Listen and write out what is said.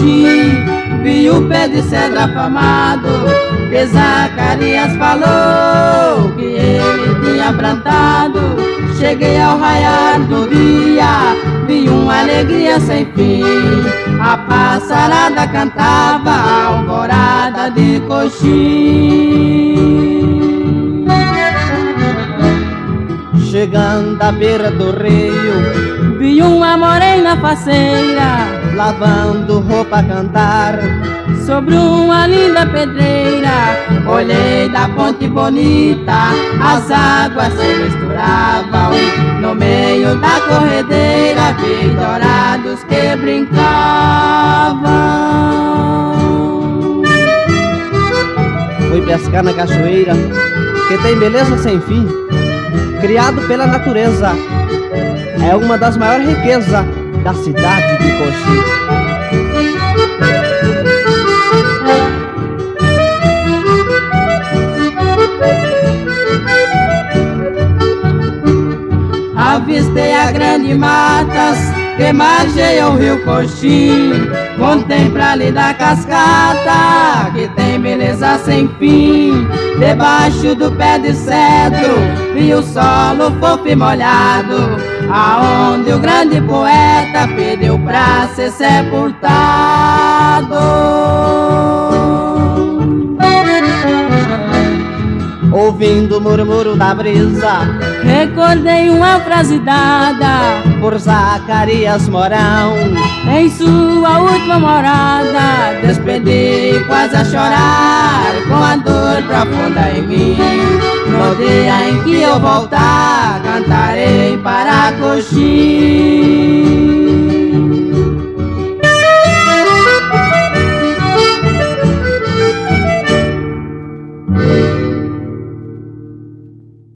coxim, vi o pé de cedro afamado, que Zacarias falou que ele tinha plantado. Cheguei ao raiar do dia, vi uma alegria sem fim. A passarada cantava a alvorada de coxim. Chegando à beira do rio, vi uma morena faceira, lavando roupa a cantar sobre uma linda pedreira. Olhei da ponte bonita, as águas se misturavam. No meio da corredeira vi dourados que brincavam. Fui pescar na cachoeira, que tem beleza sem fim, criado pela natureza. É uma das maiores riquezas da cidade de Coxim. Avistei a grande matas que margeia o rio Coxim. Contempla ali da cascata que tem beleza sem fim. Debaixo do pé de cedro vi o solo fofo e molhado, aonde o grande poeta pediu pra ser sepultado. Ouvindo o murmúrio da brisa, recordei uma frase dada por Zacarias Mourão em sua última morada. Despedi quase a chorar, com a dor profunda em mim. No dia em que eu voltar, cantarei para Coxim.